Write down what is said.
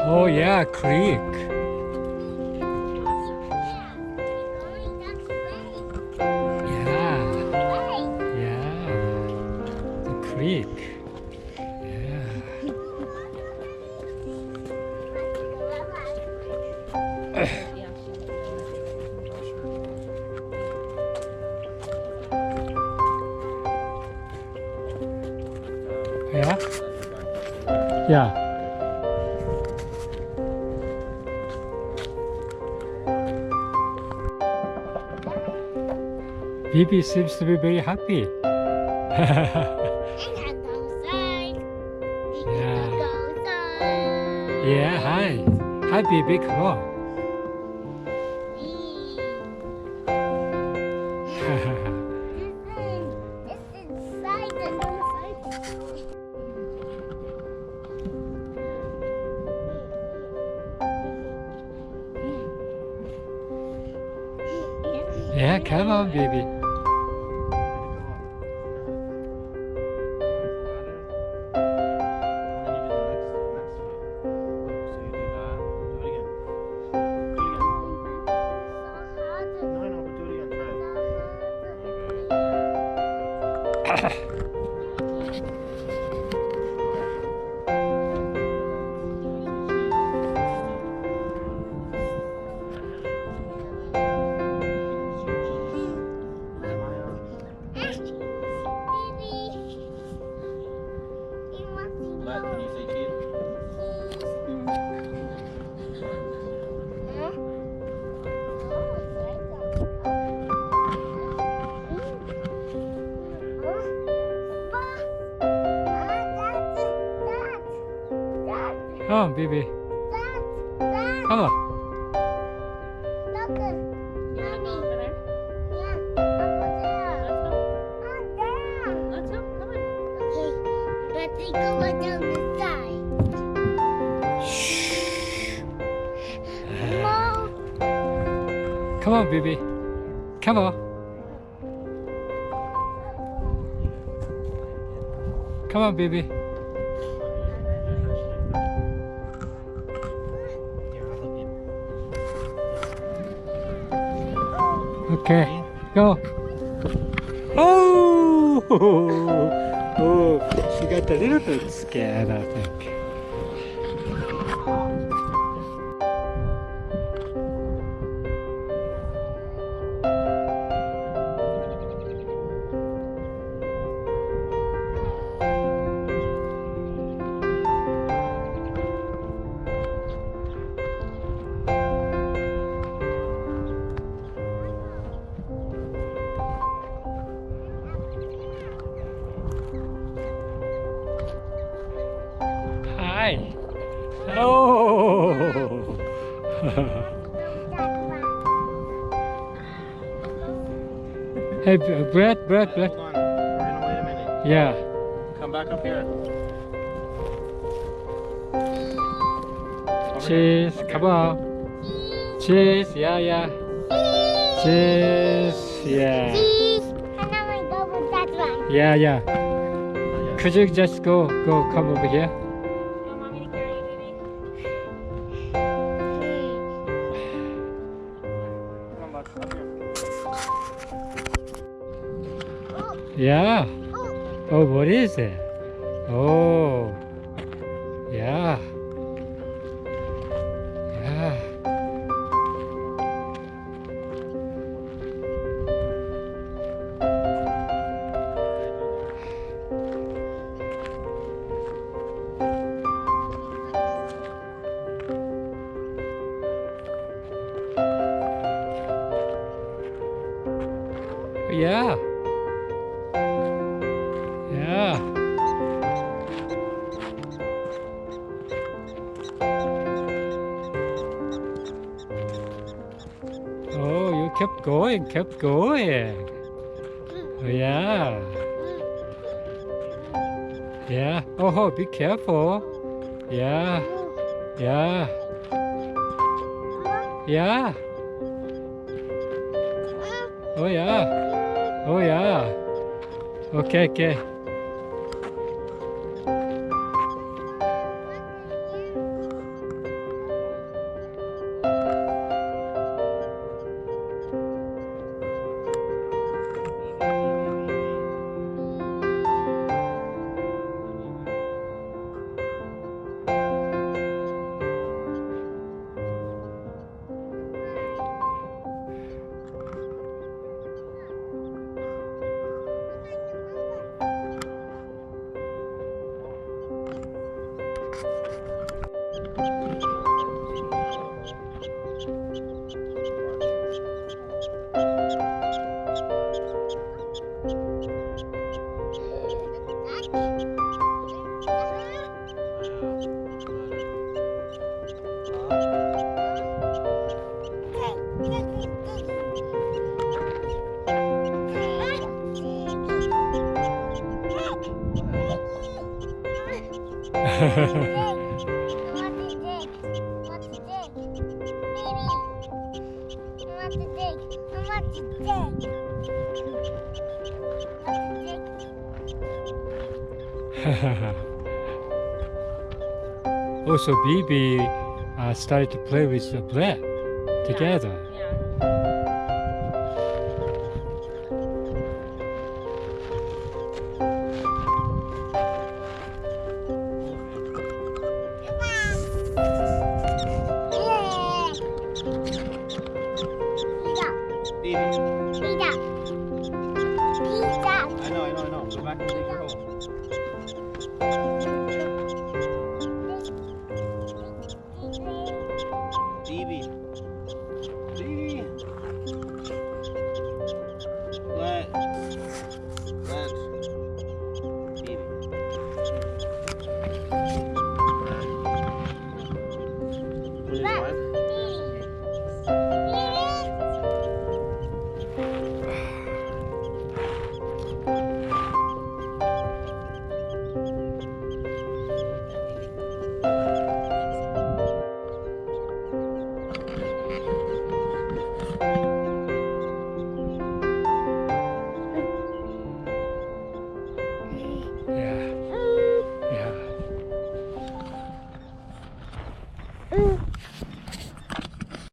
Oh yeah, creek. Yeah, yeah, the creek. Yeah. Yeah. Yeah. Bibi seems to be very happy. Yeah, hi. Hi, Bibi, come on. Yeah, come on, baby. Can you say cheese? Come on, baby. Come on. Come on, baby. Come on. Come on, baby. Okay, go. Oh! Oh, she got a little bit scared, I think. Hi. Oh. Hey, Brett. Hold on. We're gonna wait a minute. Yeah. Come back up here. Over Cheese. here. Come on. Cheese. Yeah, yeah. Cheese. Yeah. Yeah, yeah. Could you just go come over here? Come back up here. Yeah. Oh, what is it? Oh. Yeah. Yeah. Yeah. Yeah. Oh, you kept going, kept going. Oh, yeah. Yeah. Oh, be careful. Yeah. Yeah. Yeah. Oh, yeah. Oh, yeah. Okay, okay. Also, BB started to play with the bread together. I know. Go back and dig your hole.